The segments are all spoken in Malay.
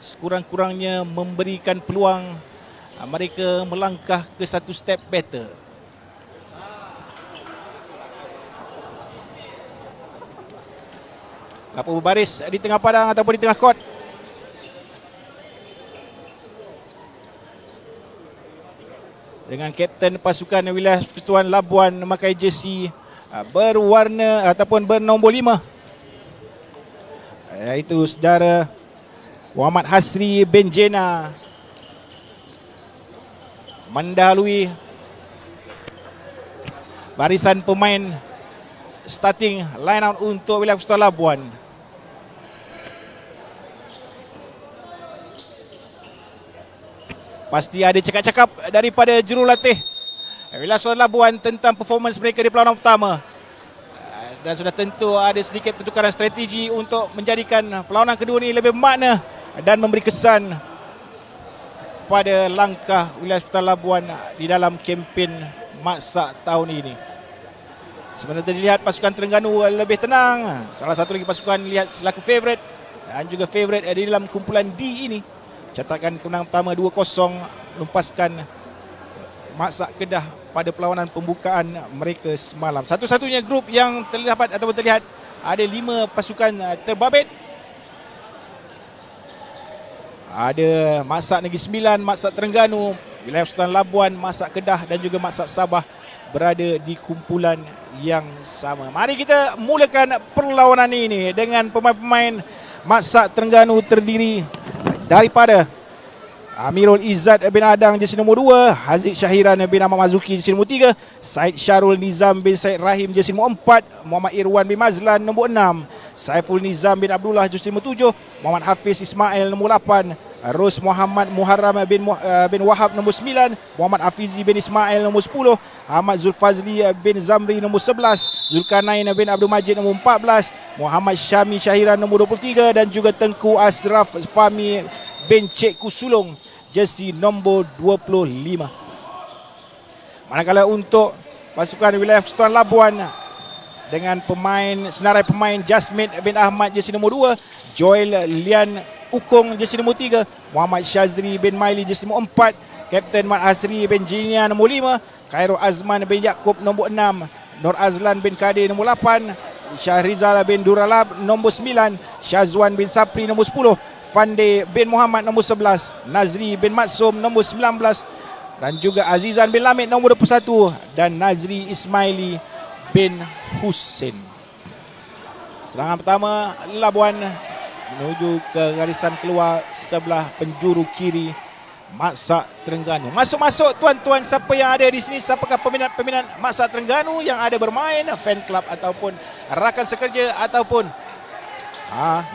sekurang-kurangnya memberikan peluang mereka melangkah ke satu step better. Lapor berbaris di tengah padang ataupun di tengah court. Dengan kapten pasukan wilayah Persekutuan Labuan memakai jersey berwarna ataupun bernombor 5, iaitu saudara Muhammad Hasri bin Jena, mendahului barisan pemain starting line out untuk wilayah Persekutuan Labuan. Pasti ada cakap-cakap daripada jurulatih wilayah Persekutuan Labuan tentang performance mereka di perlawanan pertama. Dan sudah tentu ada sedikit pertukaran strategi untuk menjadikan perlawanan kedua ini lebih bermakna dan memberi kesan pada langkah wilayah Persekutuan Labuan di dalam kempen Maksak tahun ini. Sebenarnya dilihat pasukan Terengganu lebih tenang. Salah satu lagi pasukan lihat selaku favourite dan juga favourite di dalam kumpulan D ini. Catakan kemenangan pertama 2-0 melepaskan Maksak Kedah pada perlawanan pembukaan mereka semalam. Satu-satunya grup yang terdapat ataupun terlihat ada 5 pasukan terbabit. Ada Maksak Negeri Sembilan, Maksak Terengganu, wilayah Persekutuan Labuan, Maksak Kedah dan juga Maksak Sabah berada di kumpulan yang sama. Mari kita mulakan perlawanan ini dengan pemain-pemain Maksak Terengganu terdiri daripada Amirul Izzat bin Adang jersey nombor 2, Haziq Syahiran bin Ahmad Mazuki jersey nombor 3, Said Syarul Nizam bin Said Rahim jersey nombor 4, Muhammad Irwan bin Mazlan nombor 6, Saiful Nizam bin Abdullah jersey nombor 7, Muhammad Hafiz Ismail nombor 8, Ros Muhammad Muharram bin Wahab nombor 9, Muhammad Hafizi bin Ismail nombor 10, Ahmad Zulfazli bin Zamri nombor 11, Zulkarnain bin Abdul Majid nombor 14, Muhammad Syami Syahiran nombor 23 dan juga Tengku Asraf Fahmi bin Cik Kusulong jersey nombor 25. Manakala untuk pasukan wilayah Persekutuan Labuan dengan senarai pemain Jasmine bin Ahmad jersey nombor 2, Joel Lian Ukong jersey nombor 3, Muhammad Syazri bin Maili jersey nombor 4, Kapten Mat Hasri bin Jinia nombor 5, Khairul Azman bin Yaakob nombor 6, Nur Azlan bin Kadir nombor 8, Syahrizal bin Duralab nombor 9, Syazwan bin Sapri nombor 10, Fande bin Muhammad nombor 11, Nazri bin Matsum nombor 19 dan juga Azizan bin Lamid nombor 21 dan Nazri Ismaili bin Hussein. Serangan pertama Labuan menuju ke garisan keluar sebelah penjuru kiri Maksak Terengganu. Masuk-masuk tuan-tuan, siapa yang ada di sini, siapakah peminat-peminat Maksak Terengganu yang ada bermain, fan club ataupun rakan sekerja ataupun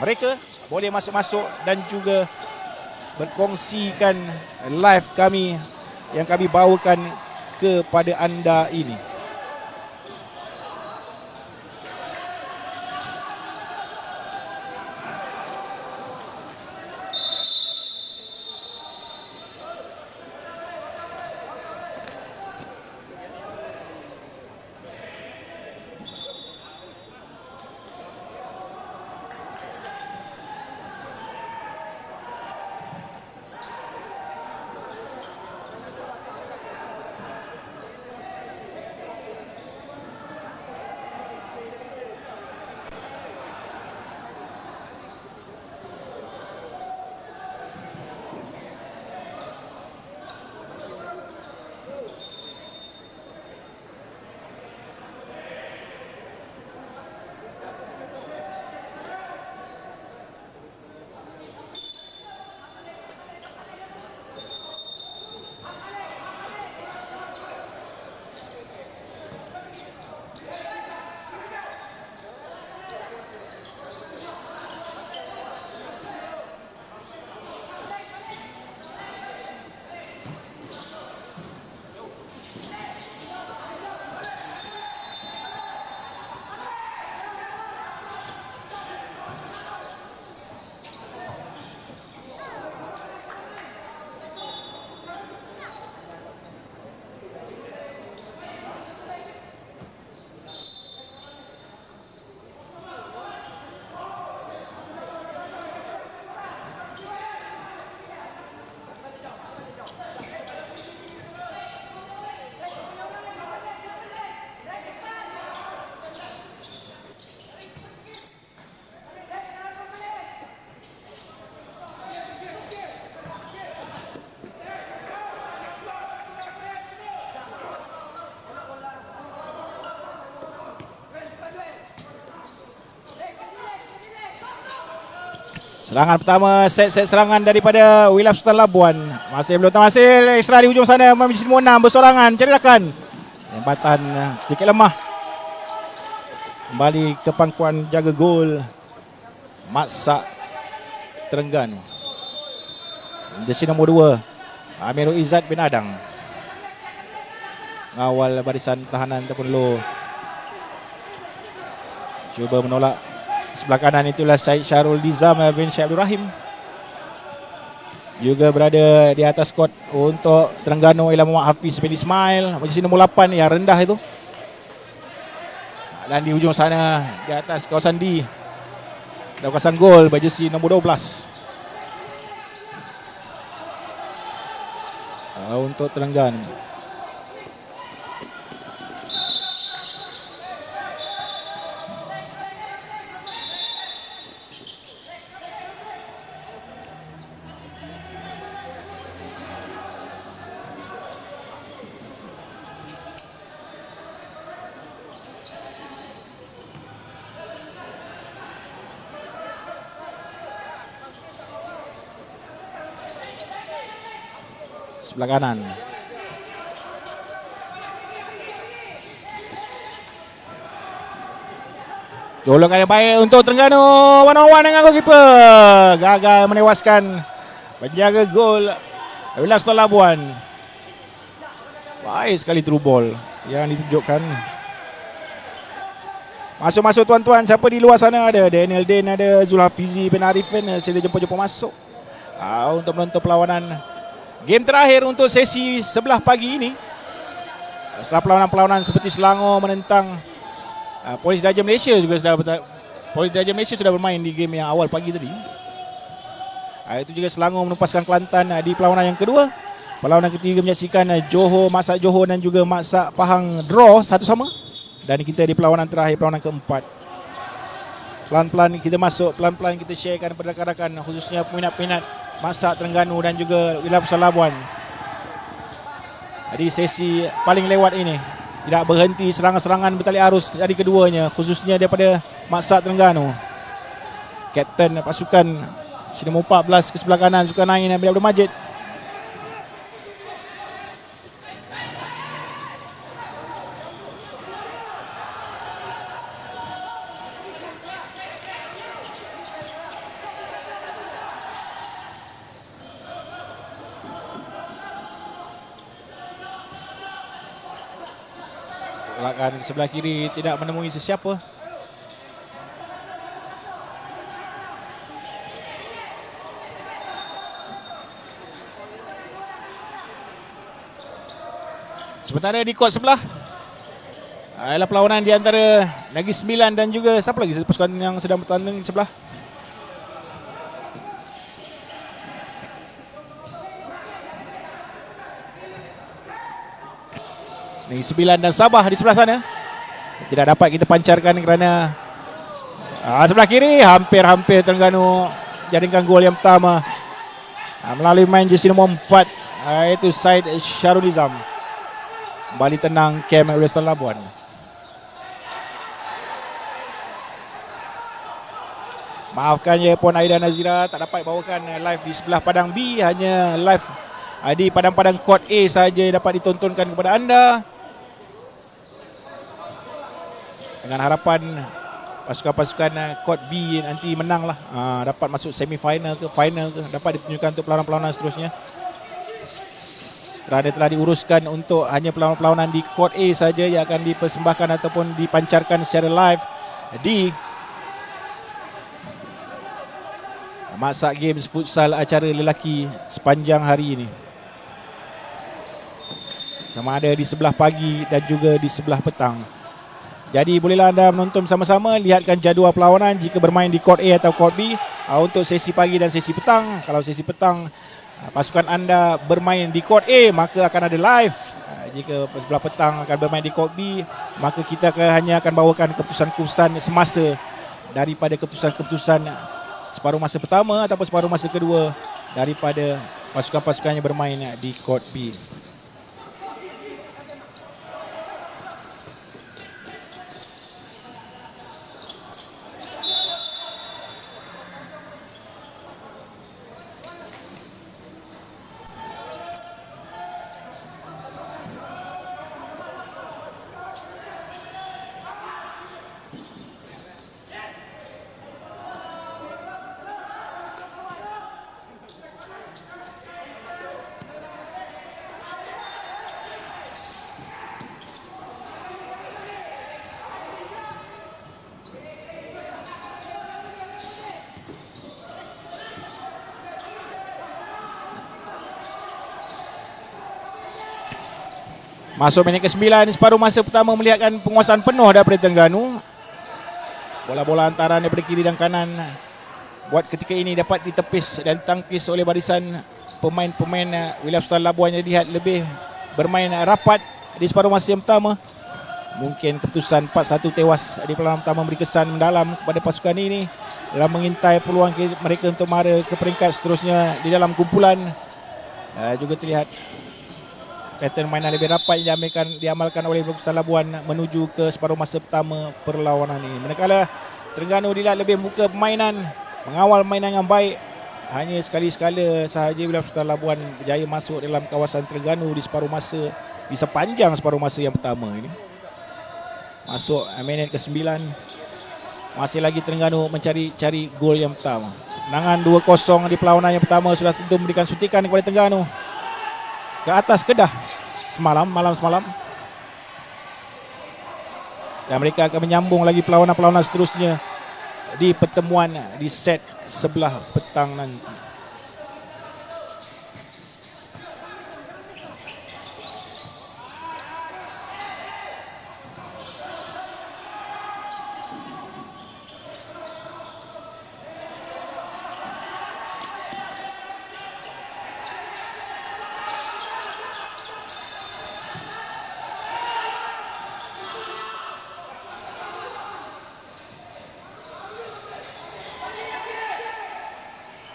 mereka boleh masuk-masuk dan juga berkongsikan live kami yang kami bawakan kepada anda ini. Serangan pertama, set serangan daripada Wilaf Sultan Labuan. Masih belum terhasil. Isra di ujung sana, Muhammad Yusri Monam bersorangan, cari rakan. Lempatan sedikit lemah. Kembali ke pangkuan jaga gol Maksa Terengganu. Jersey nombor 2 Amirul Izzat bin Adang. Ngawal barisan tahanan ataupun low. Cuba menolak. Sebelah kanan itulah Syed Syarul Dizam bin Syed Abdul Rahim. Juga berada di atas kot untuk Terengganu ialah Muhammad Hafiz bin Ismail. Jersey nombor 8 yang rendah itu. Dan di ujung sana di atas kawasan D, ada kawasan gol jersey nombor 12 untuk Terengganu. Sebelah kanan. Jolokan yang baik untuk Terengganu. One on one dengan goalkeeper. Gagal menewaskan penjaga gol Wilaf Sultan Labuan. Baik sekali through ball yang ditunjukkan. Masuk-masuk tuan-tuan. Siapa di luar sana ada? Daniel Din, ada Zulhafizi bin Arifin. Sila jemput-jemput masuk untuk menonton perlawanan game terakhir untuk sesi sebelah pagi ini. Setelah perlawanan-perlawanan seperti Selangor menentang Polis Diraja Malaysia Polis Diraja Malaysia sudah bermain di game yang awal pagi tadi. Itu juga Selangor menempaskan Kelantan di perlawanan yang kedua. Perlawanan ketiga menyaksikan Johor, Maksa Johor dan juga Maksa Pahang draw satu sama. Dan kita di perlawanan terakhir, perlawanan keempat. Pelan-pelan kita masuk, pelan-pelan kita sharekan kepada rakan-rakan, khususnya peminat-peminat Maksa Terengganu dan juga Wilaf Sultan Labuan. Di sesi paling lewat ini tidak berhenti serangan-serangan bertali arus dari keduanya, khususnya daripada Maksa Terengganu. Kapten pasukan nombor 14 ke sebelah kanan Zulkarnain bin Abdul Majid. Lakan sebelah kiri tidak menemui sesiapa. Sementara di kot sebelah adalah perlawanan di antara Negeri Sembilan dan juga siapa lagi pasukan yang sedang bertanding di sebelah. Negeri Sembilan dan Sabah di sebelah sana. Tidak dapat kita pancarkan kerana sebelah kiri hampir Terengganu jadikan gol yang pertama melalui main jersey nombor 4 iaitu Syed Syarul Nizam. Kembali tenang camp Wilaf Sultan Labuan. Maafkan ya Puan Aida Nazira, tak dapat bawakan live di sebelah padang B, hanya live di padang-padang court A saja dapat ditontonkan kepada anda. Dengan harapan pasukan-pasukan court B nanti menanglah, dapat masuk semi-final ke final ke, dapat ditunjukkan untuk perlawanan-perlawanan seterusnya. Kerana telah diuruskan untuk hanya perlawanan-perlawanan di court A saja yang akan dipersembahkan ataupun dipancarkan secara live di Maksa Games Futsal acara lelaki sepanjang hari ini. Sama ada di sebelah pagi dan juga di sebelah petang. Jadi bolehlah anda menonton sama-sama, lihatkan jadual perlawanan jika bermain di court A atau court B untuk sesi pagi dan sesi petang. Kalau sesi petang pasukan anda bermain di court A, maka akan ada live. Jika sebelah petang akan bermain di court B, maka kita hanya akan bawakan keputusan-keputusan semasa daripada keputusan-keputusan separuh masa pertama ataupun separuh masa kedua daripada pasukan-pasukan yang bermain di court B. Masuk minit ke-9, separuh masa pertama melihatkan penguasaan penuh daripada Terengganu. Bola-bola antara daripada kiri dan kanan buat ketika ini dapat ditepis dan tangkis oleh barisan pemain-pemain Wilayah Sultan Labuan yang dilihat lebih bermain rapat di separuh masa yang pertama. Mungkin keputusan 4-1 tewas di perlawanan pertama memberi kesan mendalam kepada pasukan ini dalam mengintai peluang mereka untuk mara ke peringkat seterusnya di dalam kumpulan. Juga terlihat pattern mainan lebih rapat yang diamalkan oleh Sultan Labuan menuju ke separuh masa pertama perlawanan ini. Manakala Terengganu dilihat lebih muka permainan, mengawal mainan yang baik. Hanya sekali-sekala sahaja Wilayah Sultan Labuan berjaya masuk dalam kawasan Terengganu di separuh masa, di sepanjang separuh masa yang pertama ini. Masuk minit ke-9. Masih lagi Terengganu mencari gol yang pertama. Kemenangan 2-0 di perlawanan yang pertama sudah tentu memberikan suntikan kepada Terengganu ke atas Kedah malam semalam. Dan mereka akan menyambung lagi perlawanan-perlawanan seterusnya di pertemuan di set sebelah petang nanti.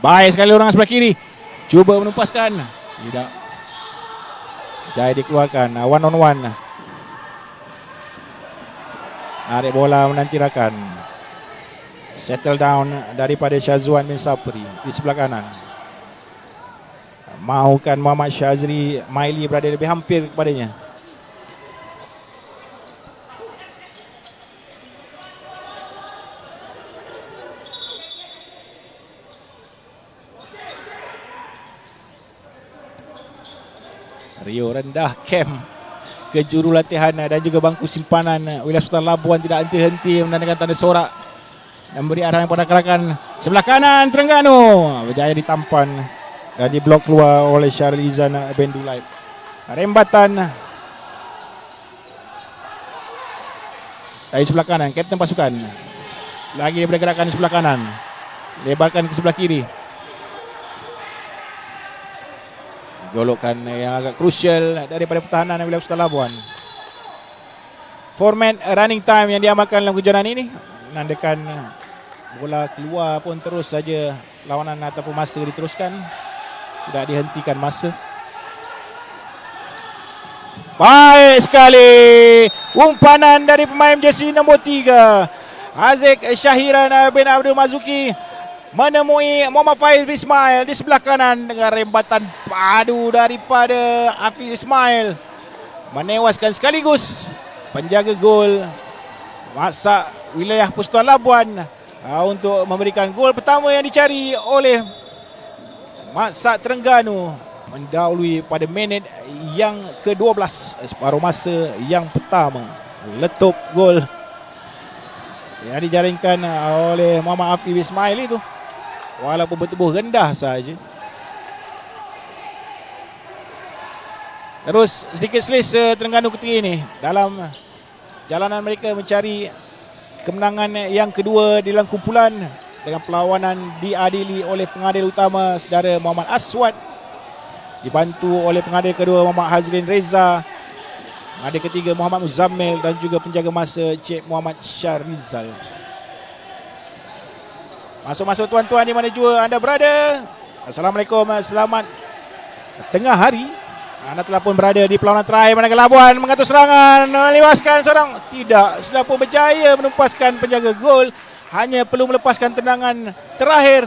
Baik sekali orang sebelah kiri. Cuba menumpaskan. Tidak. Jaya dikeluarkan. One on one. Narik bola menanti rakan. Settle down daripada Syazwan bin Sapri di sebelah kanan. Mahukan Muhammad Syazri Maili berada lebih hampir kepadanya. Rio rendah camp ke juru latihan dan juga bangku simpanan Wilayah Sultan Labuan tidak henti-henti menandakan tanda sorak dan beri arahan kepada rakan sebelah kanan Terengganu. Berjaya ditampan dan diblok keluar oleh Syaril Izan bin Dulaib. Rembatan dari sebelah kanan kapten pasukan. Lagi daripada gerakan di sebelah kanan. Lebarkan ke sebelah kiri. Golokan yang agak krusial daripada pertahanan Wilayah Sultan Labuan. Format running time yang diamalkan dalam kejuaraan ini menandakan bola keluar pun terus saja lawanan ataupun masa diteruskan. Tidak dihentikan masa. Baik sekali. Umpanan dari pemain jersey nombor 3. Aziz Syahiran bin Abdul Mazuki menemui Muhammad Faiz Ismail di sebelah kanan dengan rembatan padu daripada Hafiz Ismail. Menewaskan sekaligus penjaga gol Maksak Wilayah Sultan Labuan untuk memberikan gol pertama yang dicari oleh Maksak Terengganu. Mendahului pada minit yang ke-12 separuh masa yang pertama. Letup gol yang dijaringkan oleh Muhammad Hafiz Ismail itu, walaupun bertubuh rendah sahaja. Terus sedikit selesa Terengganu ketika ini dalam jalanan mereka mencari kemenangan yang kedua di dalam kumpulan dengan perlawanan diadili oleh pengadil utama saudara Muhammad Aswad, dibantu oleh pengadil kedua Muhammad Hazrin Reza, pengadil ketiga Muhammad Muzammil dan juga penjaga masa Cik Muhammad Syarizal. Masuk-masuk tuan-tuan di mana jua anda berada. Assalamualaikum, selamat tengah hari. Anda telah pun berada di perlawanan terakhir Manakal Labuan mengatur serangan, melewaskan seorang. Tidak, sudah pun berjaya menumpaskan penjaga gol. Hanya perlu melepaskan tendangan terakhir.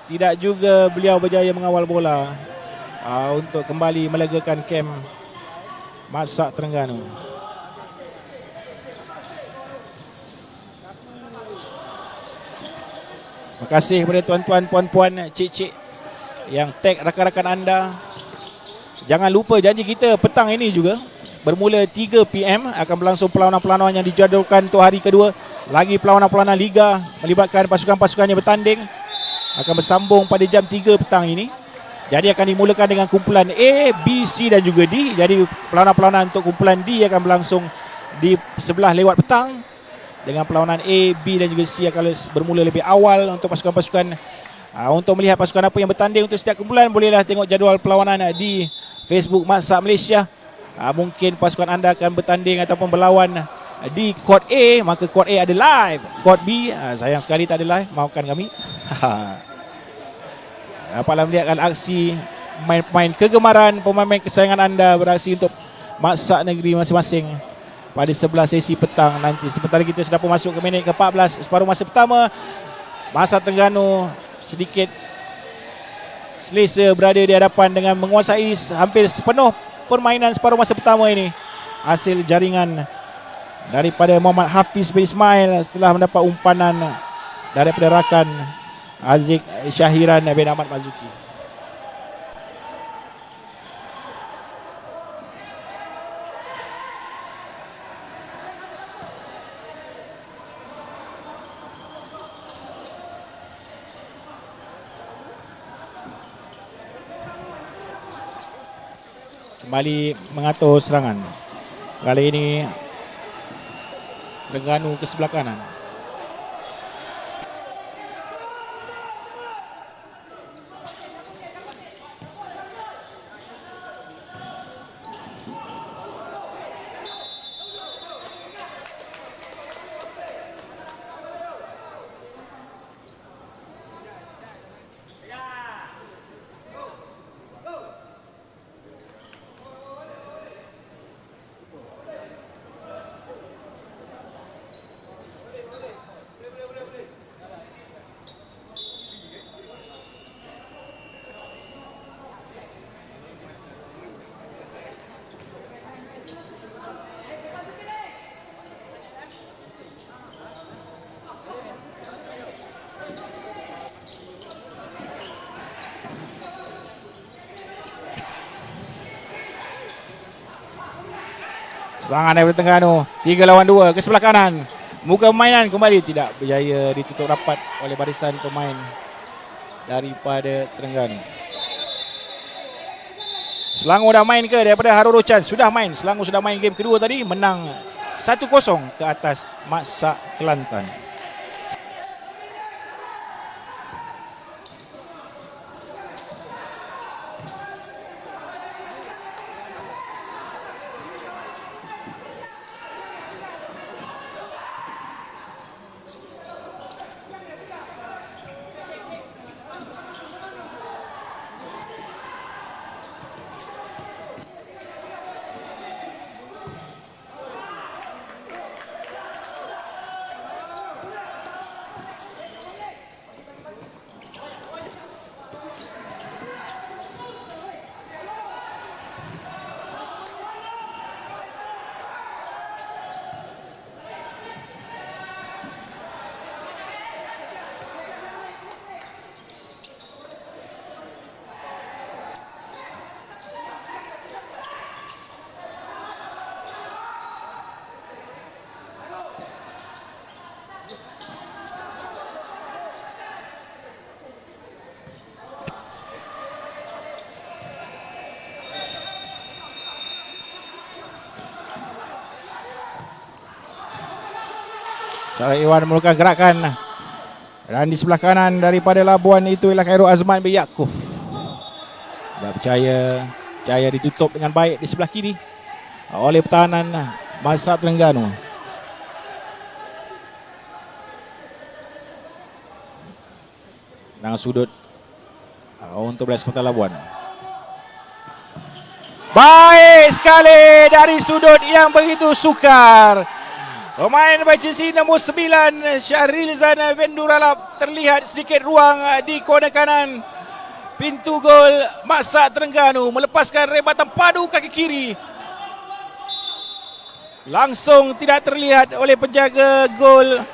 Tidak juga beliau berjaya mengawal bola untuk kembali melegakan kem Maksak Terengganu. Terima kasih kepada tuan-tuan, puan-puan, cik-cik yang tag rakan-rakan anda. Jangan lupa janji kita petang ini juga bermula 3 PM akan berlangsung perlawanan-perlawanan yang dijadualkan untuk hari kedua. Lagi perlawanan-perlawanan liga melibatkan pasukan-pasukan yang bertanding akan bersambung pada jam 3 petang ini. Jadi akan dimulakan dengan kumpulan A, B, C dan juga D. Jadi perlawanan-perlawanan untuk kumpulan D akan berlangsung di sebelah lewat petang, dengan perlawanan A, B dan juga C akan bermula lebih awal untuk pasukan-pasukan. Untuk melihat pasukan apa yang bertanding untuk setiap kumpulan, bolehlah tengok jadual perlawanan di Facebook Masak Malaysia. Mungkin pasukan anda akan bertanding ataupun berlawan di Court A, maka Court A ada live. Court B sayang sekali tak ada live, maafkan kami. Dapatlah melihatkan aksi main-main kegemaran pemain-pemain kesayangan anda beraksi untuk masak negeri masing-masing pada sebelah sesi petang nanti. Sebentar kita sudah pun masuk ke minit ke-14 separuh masa pertama. Masak Terengganu sedikit selesa berada di hadapan dengan menguasai hampir sepenuh permainan separuh masa pertama ini. Hasil jaringan daripada Muhammad Hafiz bin Ismail setelah mendapat umpanan daripada rakan Aziz Syahiran bin Ahmad Mazuki. Kembali mengatur serangan. Kali ini Terengganu ke sebelah kanan. Serangan daripada Terengganu, 3 lawan 2 ke sebelah kanan. Muka permainan kembali tidak berjaya ditutup rapat oleh barisan pemain daripada Terengganu. Selangor dah main ke daripada Harul Rocan? Sudah main. Selangor sudah main game kedua tadi, menang 1-0 ke atas Masak Kelantan. Syarif Iwan memerlukan gerakan. Dan di sebelah kanan daripada Labuan itu ialah Khairul Azman bin Yaakob. Dah berjaya ditutup dengan baik di sebelah kiri oleh pertahanan Masak Terengganu. Nang sudut untuk belas Kota Labuan. Baik sekali dari sudut yang begitu sukar. Pemain berjersey nombor 9 Syahrilzan bin Duralab, terlihat sedikit ruang di corner kanan pintu gol Masak Terengganu, melepaskan rebatan padu kaki kiri. Langsung tidak terlihat oleh penjaga gol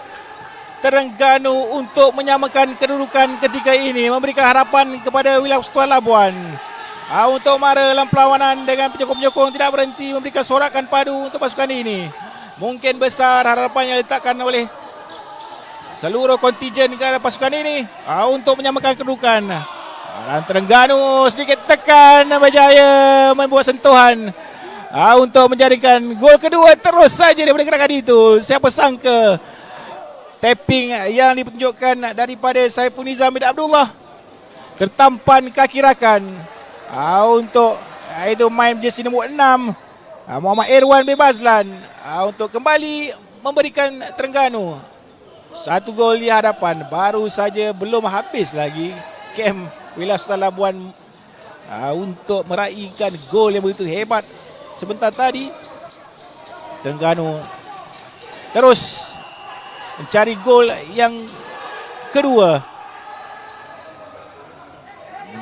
Terengganu untuk menyamakan kedudukan ketika ini, memberikan harapan kepada wilayah Persatuan Labuan untuk mara dalam perlawanan dengan penyokong-penyokong tidak berhenti memberikan sorakan padu untuk pasukan ini. Mungkin besar harapan yang diletakkan oleh seluruh kontingen ke pasukan ini untuk menyamakan kedudukan Dan Terengganu sedikit tekan, berjaya membuat sentuhan untuk menjadikan gol kedua terus saja daripada gerakan itu. Siapa sangka tapping yang ditunjukkan daripada Saiful Nizam bin Abdullah, tertampan kaki rakan untuk itu main jersey nombor 6 Muhammad Irwan bin Bazlan untuk kembali memberikan Terengganu satu gol di hadapan. Baru saja belum habis lagi kem Wilayah Sultan Labuan untuk meraihkan gol yang begitu hebat sebentar tadi. Terengganu terus mencari gol yang kedua.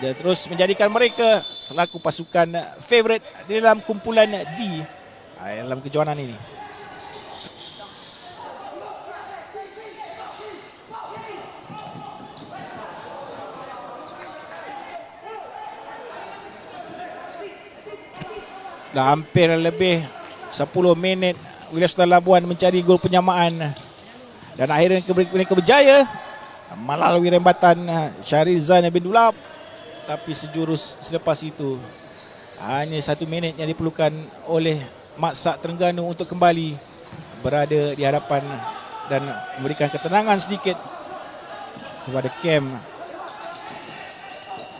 Dia terus menjadikan mereka selaku pasukan favorit di dalam kumpulan D dalam kejohanan ini. Dah hampir lebih 10 minit Wilayah Sultan Labuan mencari gol penyamaan, dan akhirnya mereka berjaya melalui rembatan Syarizan bin Dulab. Tapi sejurus selepas itu hanya 1 minit yang diperlukan oleh Maksak Terengganu untuk kembali berada di hadapan dan memberikan ketenangan sedikit kepada kem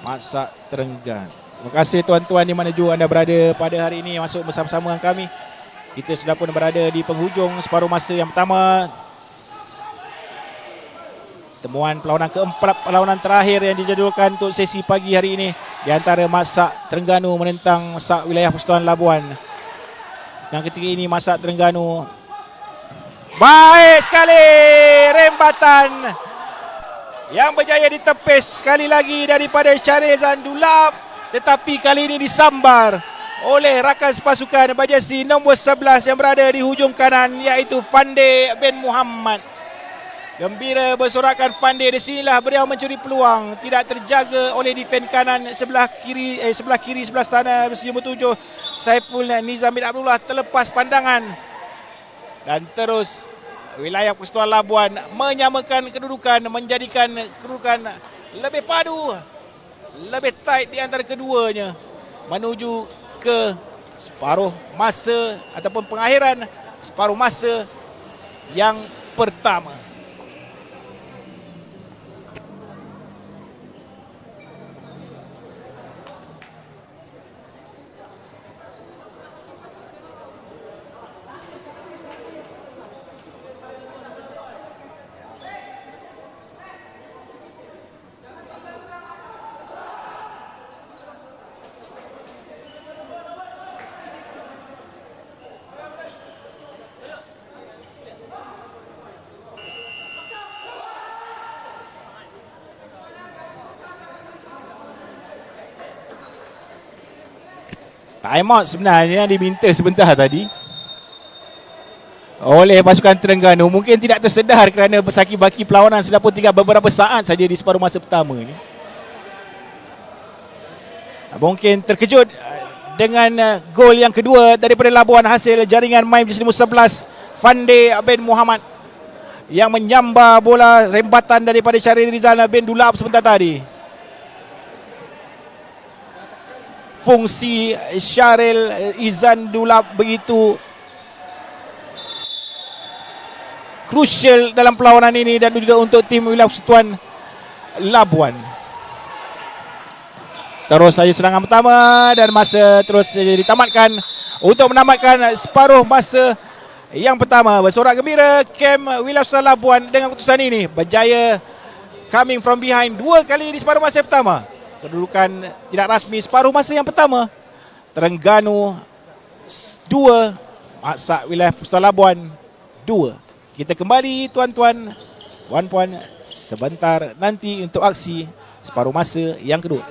Maksak Terengganu. Terima kasih tuan-tuan di mana jua anda berada pada hari ini masuk bersama-sama dengan kami. Kita sudah pun berada di penghujung separuh masa yang pertama. Temuan perlawanan keempat, perlawanan terakhir yang dijadualkan untuk sesi pagi hari ini di antara Maksak Terengganu menentang Maksak Wilayah Persekutuan Labuan. Yang ketika ini Maksak Terengganu baik sekali rembatan yang berjaya ditepis sekali lagi daripada Syarizan Dulab, tetapi kali ini disambar oleh rakan sepasukan berjersey nombor 11 yang berada di hujung kanan, iaitu Fande bin Muhammad. Gembira bersorakan Fande, di sinilah beliau mencuri peluang, tidak terjaga oleh defend kanan sebelah kiri sebelah sana bersih nombor 7 Saiful Nizam bin Abdullah terlepas pandangan, dan terus Wilayah Persekutuan Labuan menyamakan kedudukan, menjadikan kedudukan lebih padu, lebih tight di antara keduanya menuju ke separuh masa ataupun pengakhiran separuh masa yang pertama. Time out sebenarnya diminta sebentar tadi oleh pasukan Terengganu. Mungkin tidak tersedar kerana bersaki baki perlawanan sudah pun tinggal beberapa saat saja di separuh masa pertama ini. Mungkin terkejut dengan gol yang kedua daripada Labuan, hasil jaringan main jersey nombor 11 Fande bin Muhammad yang menyambar bola rembatan daripada Syarizan bin Dulab sebentar tadi. Fungsi Syaril Izan Dulab begitu krusial dalam perlawanan ini dan juga untuk tim Wilayah Persekutuan Labuan. Terus saja serangan pertama dan masa terus saja ditamatkan untuk menamatkan separuh masa yang pertama. Bersorak gembira kem Wilayah Persekutuan Labuan dengan keputusan ini berjaya coming from behind 2 kali di separuh masa pertama. Kedudukan tidak rasmi separuh masa yang pertama, Terengganu 2, Maksak Wilayah Persekutuan Labuan 2. Kita kembali tuan-tuan, puan-puan sebentar nanti untuk aksi separuh masa yang kedua.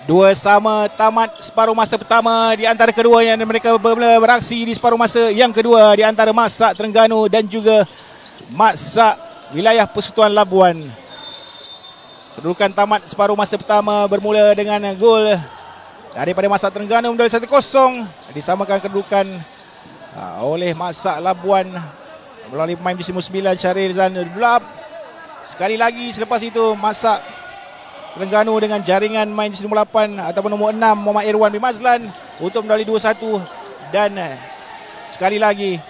2 sama, tamat separuh masa pertama di antara keduanya dan mereka beraksi di separuh masa yang kedua di antara Masak Terengganu dan juga Masak Wilayah Persekutuan Labuan. Kedudukan tamat separuh masa pertama bermula dengan gol daripada Masak Terengganu menjadi 1-0. Disamakan kedudukan oleh Masak Labuan melalui pemain di musim 9 Syaril Zanulab. Sekali lagi selepas itu Masak Terengganu dengan jaringan main di nombor 8 ataupun nombor 6 Muhammad Irwan bin Mazlan untuk medali 2-1. Dan sekali lagi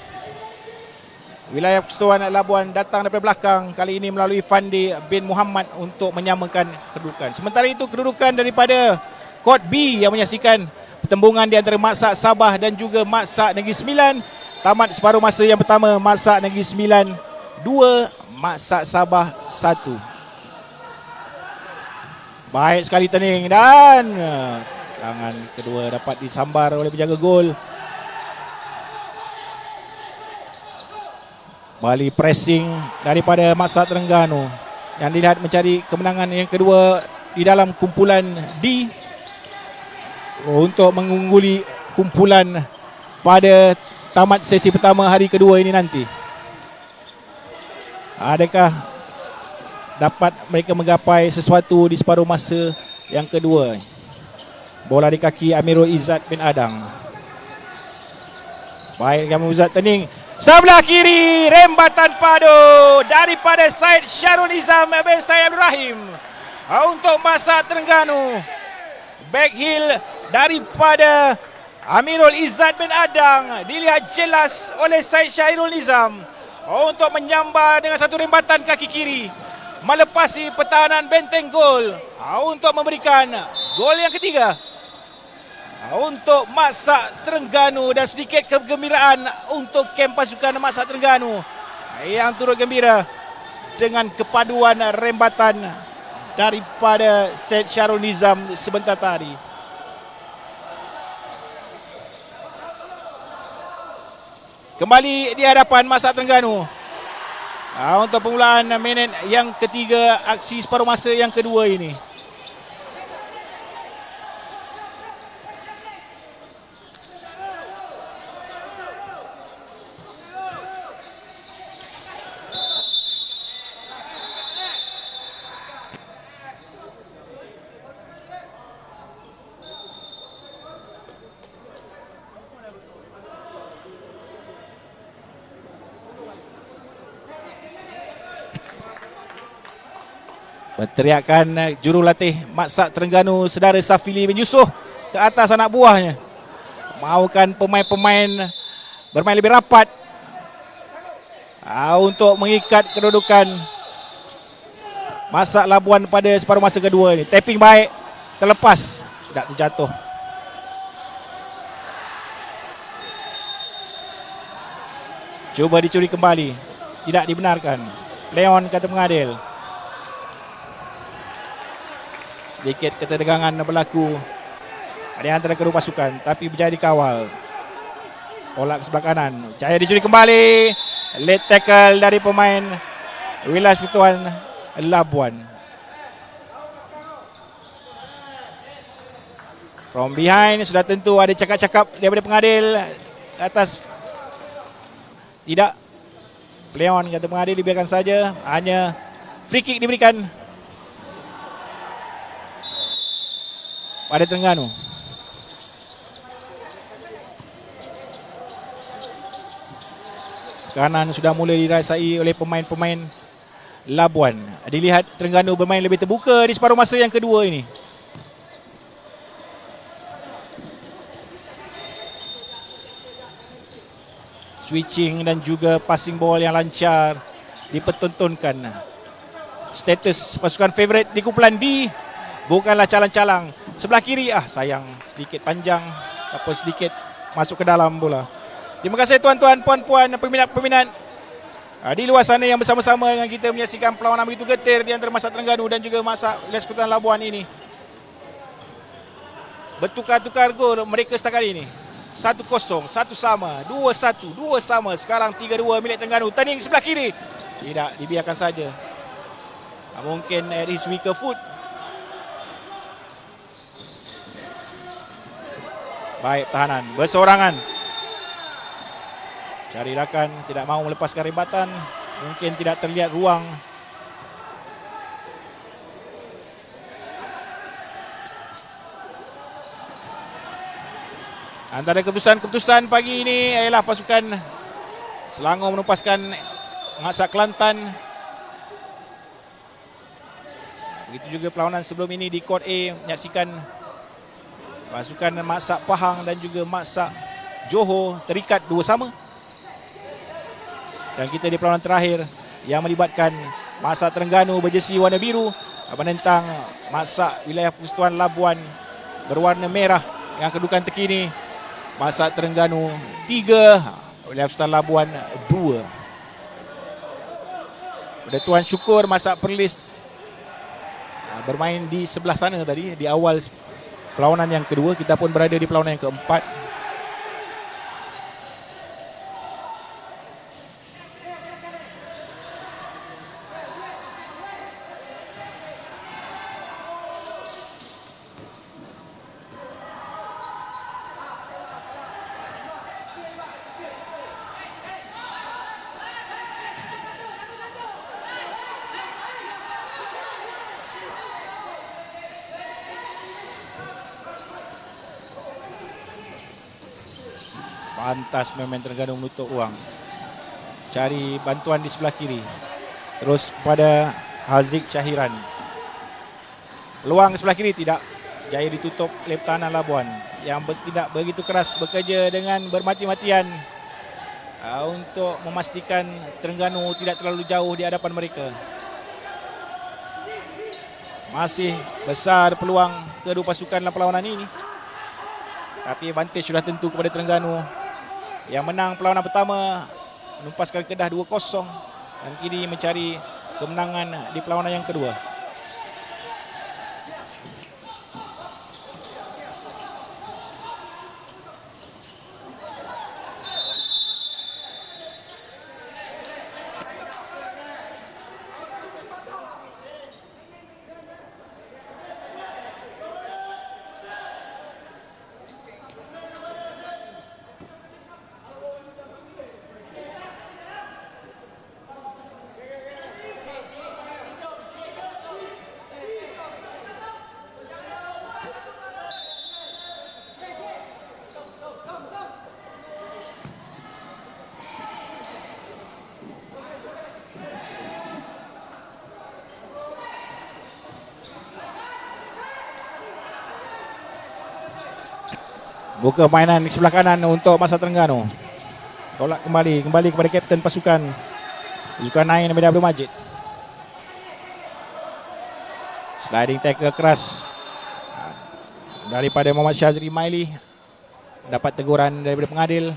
Wilayah Persekutuan Labuan datang daripada belakang, kali ini melalui Fandi bin Muhammad untuk menyamakan kedudukan. Sementara itu kedudukan daripada Kod B yang menyaksikan pertembungan di antara Masak Sabah dan juga Masak Negeri Sembilan. Tamat separuh masa yang pertama, Masak Negeri Sembilan 2, Masak Sabah 1. Baik sekali turning dan tangan kedua dapat disambar oleh penjaga gol. Balik pressing daripada Masak Terengganu yang dilihat mencari kemenangan yang kedua di dalam kumpulan D untuk mengungguli kumpulan pada tamat sesi pertama hari kedua ini nanti. Adakah dapat mereka menggapai sesuatu di separuh masa yang kedua? Bola di kaki Amirul Izzat bin Adang. Baik, Amirul Izzat turning sebelah kiri, rembatan padu daripada Syed Syarul Nizam bin Syed Abdul Rahim untuk Masak Terengganu. Back heel daripada Amirul Izzat bin Adang dilihat jelas oleh Syed Syarul Nizam untuk menyambar dengan satu rembatan kaki kiri melepasi pertahanan benteng gol untuk memberikan gol yang ketiga untuk Masak Terengganu dan sedikit kegembiraan untuk kem pasukan Masak Terengganu yang turut gembira dengan kepaduan rembatan daripada Syed Syarul Nizam sebentar tadi. Kembali di hadapan Masak Terengganu untuk permulaan minit yang ketiga aksi separuh masa yang kedua ini. Berteriakan jurulatih Masak Terengganu saudara Safili bin Yusof ke atas anak buahnya, mahukan pemain-pemain bermain lebih rapat untuk mengikat kedudukan Masak Labuan pada separuh masa kedua ini. Tapping baik, terlepas, tidak terjatuh. Cuba dicuri kembali, tidak dibenarkan. Leon kata pengadil. Sedikit ketegangan berlaku di antara kedua pasukan, tapi berjaya dikawal. Bola ke sebelah kanan, jaya dicuri kembali. Late tackle dari pemain Wilayah Persekutuan Labuan. From behind sudah tentu ada cakap-cakap daripada pengadil atas. Tidak, Leon kata pengadil dibiarkan saja, hanya free kick diberikan pada Terengganu. Kanan sudah mulai dirasai oleh pemain-pemain Labuan. Dilihat Terengganu bermain lebih terbuka di separuh masa yang kedua ini. Switching dan juga passing ball yang lancar dipertontonkan. Status pasukan favourite di kumpulan D bukanlah calang-calang. Sebelah kiri, sayang, sedikit panjang atau sedikit masuk ke dalam bola. Terima kasih tuan-tuan, puan-puan, peminat-peminat di luar sana yang bersama-sama dengan kita menyaksikan perlawanan begitu getir di antara Masak Terengganu dan juga Masak Persekutuan Labuan ini. Bertukar-tukar gol mereka setakat ini. 1-0, 1 sama, 2-1, 2 sama. Sekarang 3-2 milik Terengganu. Turning sebelah kiri. Tidak, dibiarkan saja. Mungkin at his weaker foot. Baik, pertahanan berseorangan. Cari rakan, tidak mahu melepaskan rebatan. Mungkin tidak terlihat ruang. Antara keputusan pagi ini ialah pasukan Selangor menempaskan Maksak Kelantan. Begitu juga perlawanan sebelum ini di Kod A, menyaksikan pasukan Maksak Pahang dan juga Maksak Johor terikat 2-2. Dan kita di perlawanan terakhir yang melibatkan Maksak Terengganu berjersey warna biru menentang Maksak Wilayah Persekutuan Labuan berwarna merah yang kedudukan terkini Maksak Terengganu 3, Wilayah Persekutuan Labuan 2. Pada Tuan Syukur Maksak Perlis bermain di sebelah sana tadi di awal perlawanan yang kedua. Kita pun berada di perlawanan yang keempat. Pantas pemain Terengganu menutup ruang. Cari bantuan di sebelah kiri. Terus kepada Haziq Syahiran. Peluang sebelah kiri tidak. Jaya ditutup oleh pertahanan Labuan yang tidak begitu keras, bekerja dengan bermati-matian untuk memastikan Terengganu tidak terlalu jauh di hadapan mereka. Masih besar peluang kedua pasukan dalam perlawanan ini. Tapi advantage sudah tentu kepada Terengganu yang menang perlawanan pertama, menumpaskan Kedah 2-0 dan kini mencari kemenangan di perlawanan yang kedua. Buka mainan di sebelah kanan untuk Maksak Terengganu. Tolak kembali kepada kapten pasukan Nain Hamida Abdul Majid. Sliding tackle keras daripada Muhammad Syazri Maili. Dapat teguran daripada pengadil.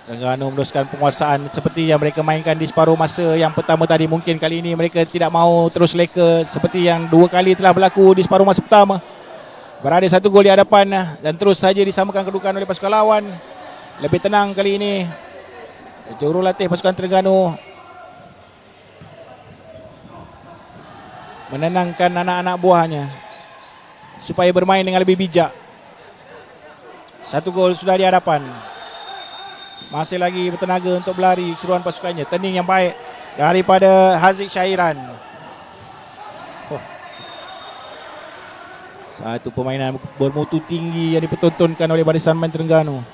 Terengganu meneruskan penguasaan seperti yang mereka mainkan di separuh masa yang pertama tadi. Mungkin kali ini mereka tidak mahu terus leka seperti yang dua kali telah berlaku di separuh masa pertama. Berada satu gol di hadapan dan terus saja disamakan kedudukan oleh pasukan lawan. Lebih tenang kali ini jurulatih pasukan Terengganu menenangkan anak-anak buahnya supaya bermain dengan lebih bijak. Satu gol sudah di hadapan. Masih lagi bertenaga untuk berlari keseluruhan pasukannya. Turning yang baik daripada Haziq Syahiran. Satu permainan bermutu tinggi yang dipertontonkan oleh barisan main Terengganu.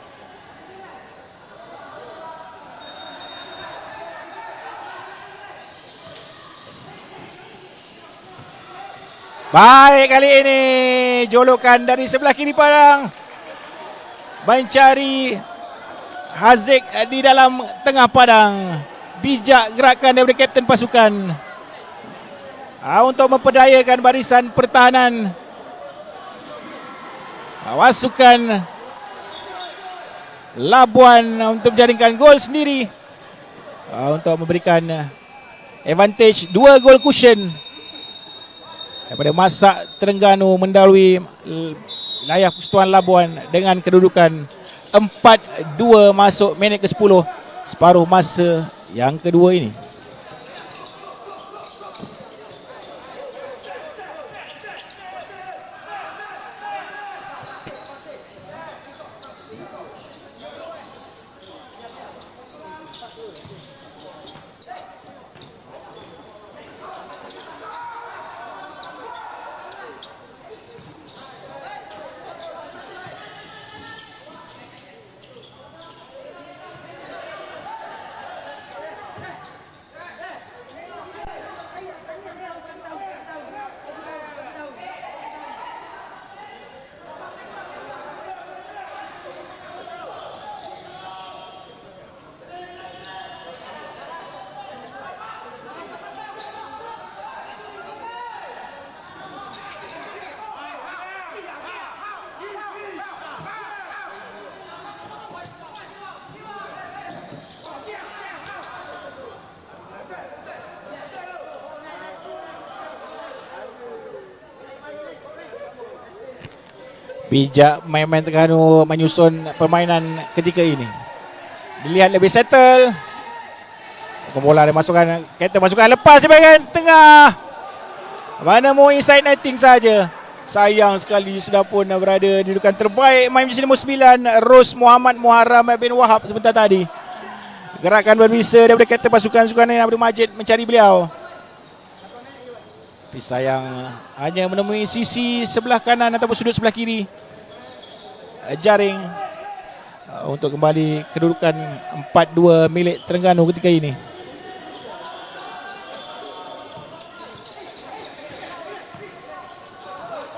Baik kali ini jolokan dari sebelah kiri padang mencari Haziq di dalam tengah padang. Bijak gerakan daripada kapten pasukan untuk memperdayakan barisan pertahanan pasukan Labuan untuk menjaringkan gol sendiri untuk memberikan advantage 2 gol cushion daripada Masak Terengganu mendahului wilayah Persatuan Labuan dengan kedudukan 4-2 masuk minit ke-10 separuh masa yang kedua ini. Bijak main-main Terengganu menyusun permainan ketika ini. Dilihat lebih settle. Bola dia masukkan, kereta masukkan, lepas di bahagian tengah. Mana mau inside netting saja. Sayang sekali sudah pun berada di dudukan terbaik main jersey nombor 9 Ros Muhammad Muharram bin Wahab sebentar tadi. Gerakan berbisa daripada kereta pasukan Zulkarnain Abdul Majid mencari beliau. Tapi sayang hanya menemui sisi sebelah kanan ataupun sudut sebelah kiri jaring untuk kembali kedudukan 4-2 milik Terengganu ketika ini.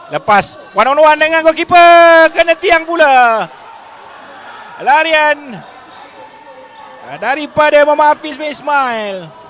Lepas one on one dengan goalkeeper, kena tiang pula. Larian daripada Muhammad Hafiz bin Ismail.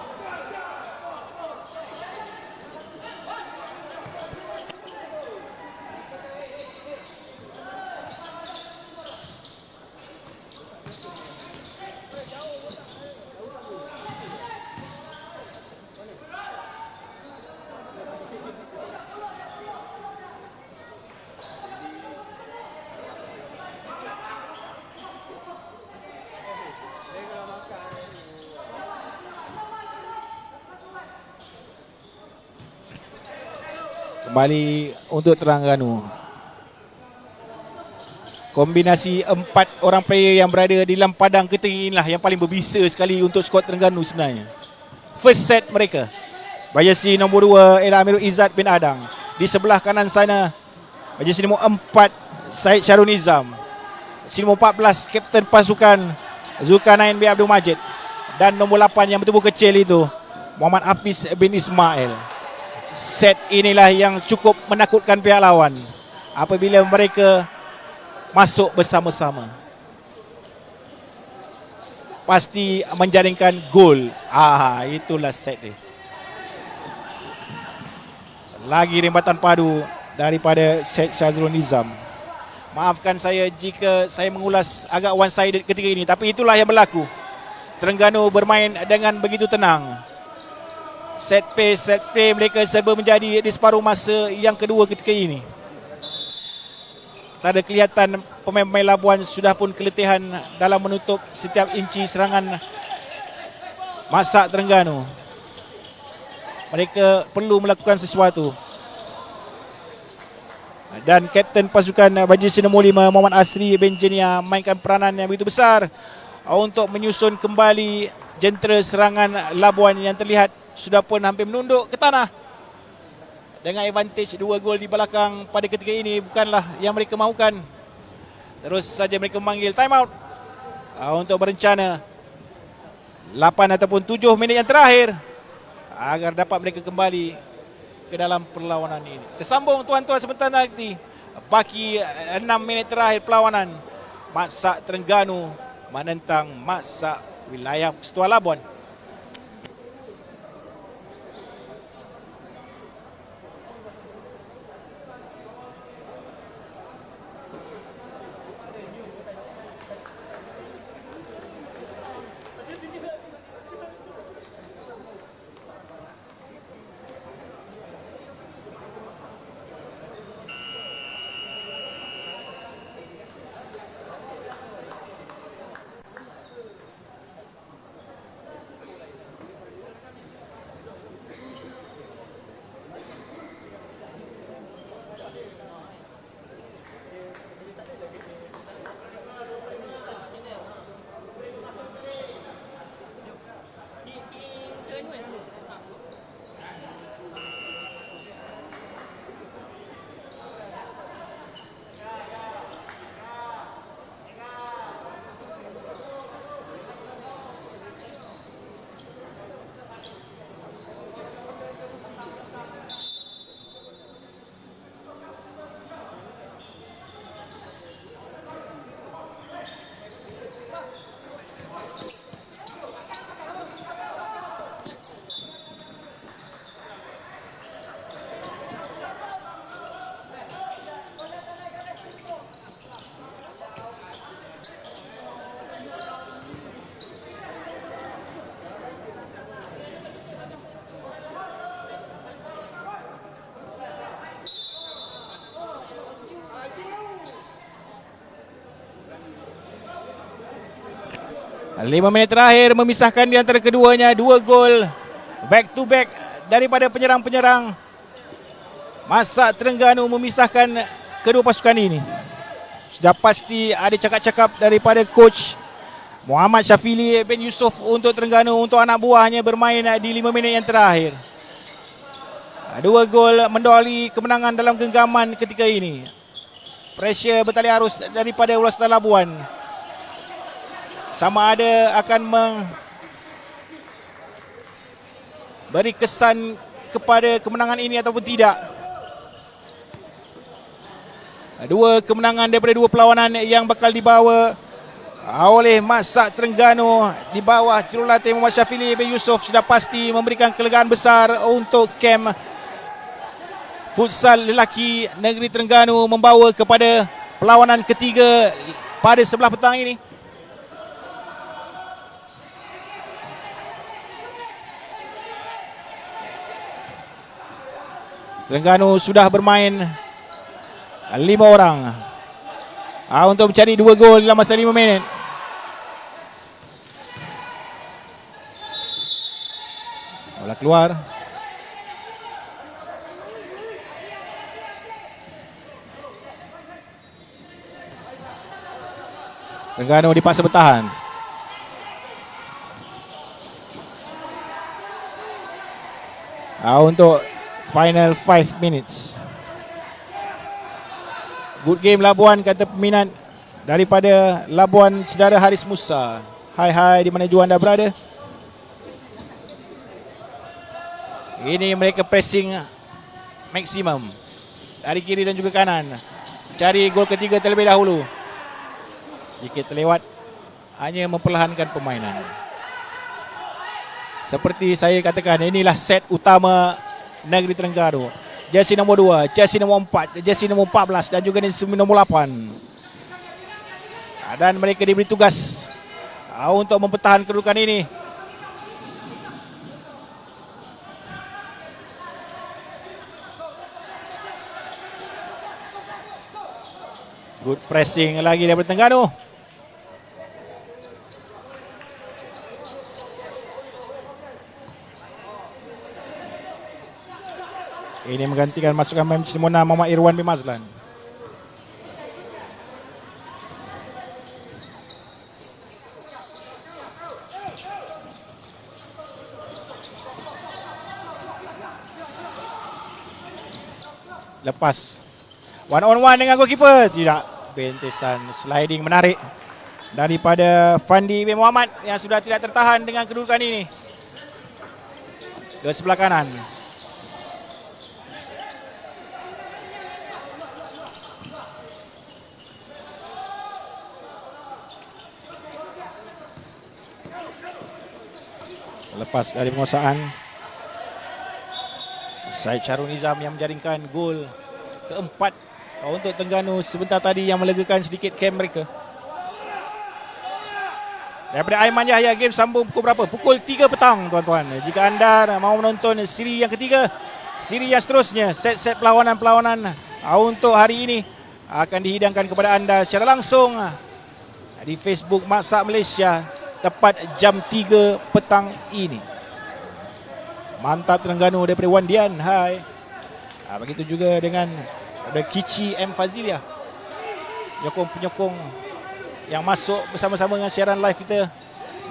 Kembali untuk Terengganu. Kombinasi 4 orang player yang berada di dalam padang ketinggi inilah yang paling berbisa sekali untuk skuad Terengganu sebenarnya. First set mereka. Jersey nombor 2 Ella Amirul Izzat bin Adang. Di sebelah kanan sana jersey nombor 4 Syed Syarul Nizam. Jersey nombor 14 Kapten Pasukan Zulkarnain bin Abdul Majid. Dan nombor 8 yang bertubuh kecil itu Muhammad Hafiz bin Ismail. Set inilah yang cukup menakutkan pihak lawan apabila mereka masuk bersama-sama. Pasti menjaringkan gol. Itulah set dia. Lagi rembatan padu daripada Syed Syazrul Nizam. Maafkan saya jika saya mengulas agak one sided ketika ini, tapi itulah yang berlaku. Terengganu bermain dengan begitu tenang. Set play mereka serba menjadi di separuh masa yang kedua ketika ini. Tak ada kelihatan pemain-pemain Labuan sudah pun keletihan dalam menutup setiap inci serangan Masak Terengganu. Mereka perlu melakukan sesuatu. Dan Kapten Pasukan baju jersey nombor 5 Muhammad Asri bin Jenia mainkan peranan yang begitu besar untuk menyusun kembali jentera serangan Labuan yang terlihat sudah pun hampir menunduk ke tanah. Dengan advantage 2 gol di belakang pada ketika ini bukanlah yang mereka mahukan. Terus saja mereka memanggil time out untuk berencana 8 ataupun 7 minit yang terakhir agar dapat mereka kembali ke dalam perlawanan ini. Tersambung tuan-tuan sebentar lagi. Baki 6 minit terakhir perlawanan. Masak Terengganu menentang Masak wilayah Persatuan Labuan. 5 minit terakhir memisahkan di antara keduanya. 2 gol back to back daripada penyerang-penyerang Masak Terengganu memisahkan kedua pasukan ini. Sudah pasti ada cakap-cakap daripada coach Muhammad Syafili bin Yusof untuk Terengganu, untuk anak buahnya bermain di 5 minit yang terakhir. 2 gol mendoli kemenangan dalam genggaman ketika ini. Pressure bertali arus daripada Ulas Selatan Labuan. Sama ada akan beri kesan kepada kemenangan ini ataupun tidak. 2 kemenangan daripada 2 perlawanan yang bakal dibawa oleh Masak Terengganu di bawah jurulatih Muhammad Syafili bin Yusof sudah pasti memberikan kelegaan besar untuk kem futsal lelaki negeri Terengganu, membawa kepada perlawanan ketiga pada sebelah petang ini. Terengganu sudah bermain 5 orang untuk mencari 2 gol dalam masa 5 minit. Bola keluar. Terengganu dipaksa bertahan. Untuk final 5 minutes. Good game Labuan, kata peminat daripada Labuan, saudara Haris Musa. Hai di mana juga anda berada. Ini mereka pressing maksimum dari kiri dan juga kanan. Cari gol ketiga terlebih dahulu. Sedikit terlewat, hanya memperlahankan permainan. Seperti saya katakan, inilah set utama negeri Terengganu. Jersey nombor 2, jersey nombor 4, jersey nombor 14 dan juga jersey nombor 8. Dan mereka diberi tugas untuk mempertahankan kedudukan ini. Good pressing lagi daripada Terengganu. Ini menggantikan masukan pemain Simona Muhammad Irwan bin Mazlan. Lepas 1-on-1 dengan goalkeeper. Tidak, bentesan sliding menarik daripada Fandi bin Muhammad yang sudah tidak tertahan dengan kedudukan ini. Ke sebelah kanan. Lepas dari penguasaan, Syed Charul Nizam yang menjaringkan gol keempat untuk Terengganu sebentar tadi, yang melegakan sedikit kem mereka. Daripada Aiman Yahya, game sambung pukul berapa? Pukul 3 petang tuan-tuan. Jika anda mahu menonton siri yang ketiga, siri yang seterusnya, set-set perlawanan-perlawanan untuk hari ini akan dihidangkan kepada anda secara langsung di Facebook Masak Malaysia tepat jam 3 petang ini. Mantap Terengganu daripada Wan Dian. Hai. Begitu juga dengan Kici M Fazilia, penyokong-penyokong yang masuk bersama-sama dengan siaran live kita,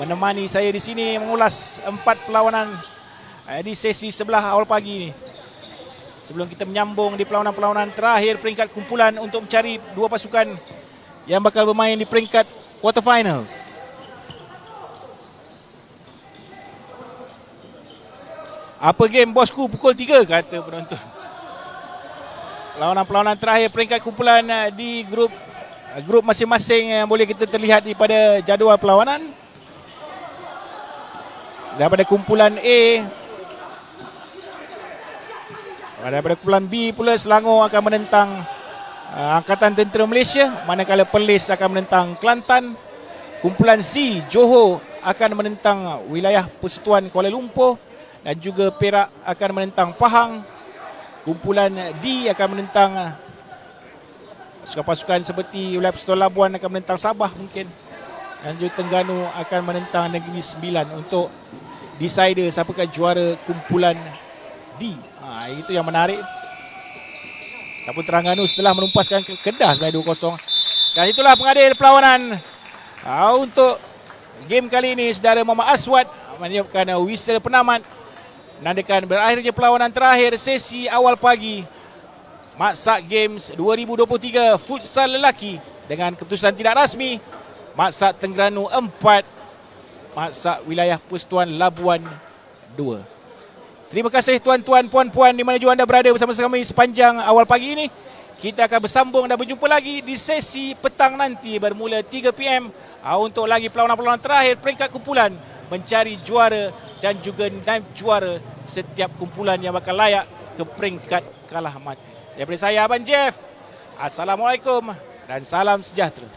menemani saya di sini mengulas 4 perlawanan di sesi sebelah awal pagi ini. Sebelum kita menyambung di perlawanan-perlawanan terakhir peringkat kumpulan untuk mencari 2 pasukan yang bakal bermain di peringkat quarter finals. Apa game bosku, pukul 3 kata penonton. Perlawanan-perlawanan terakhir peringkat kumpulan di grup masing-masing yang boleh kita terlihat pada jadual perlawanan. Daripada kumpulan A, daripada kumpulan B pula, Selangor akan menentang Angkatan Tentera Malaysia, manakala Perlis akan menentang Kelantan. Kumpulan C, Johor akan menentang wilayah Persekutuan Kuala Lumpur, dan juga Perak akan menentang Pahang. Kumpulan D akan menentang pasukan-pasukan seperti wilayah Persekutuan Labuan akan menentang Sabah mungkin. dan juga Terengganu akan menentang Negeri Sembilan untuk decider siapakah juara kumpulan D. Itu yang menarik. Ataupun Terengganu setelah menumpaskan Kedah sebanyak 2-0. Dan itulah pengadil perlawanan untuk game kali ini. Saudara Muhammad Aswad menyiapkan whistle penamat menandakan berakhirnya perlawanan terakhir sesi awal pagi Maksak Games 2023 Futsal Lelaki dengan keputusan tidak rasmi Maksak Terengganu 4, Maksak Wilayah Persekutuan Labuan 2. Terima kasih tuan-tuan, puan-puan di mana jua anda berada bersama kami sepanjang awal pagi ini. Kita akan bersambung dan berjumpa lagi di sesi petang nanti bermula 3 PM untuk lagi perlawanan-perlawanan terakhir peringkat kumpulan mencari juara dan juga naib juara setiap kumpulan yang bakal layak ke peringkat kalah mati. Daripada saya Abang Jeff, Assalamualaikum dan salam sejahtera.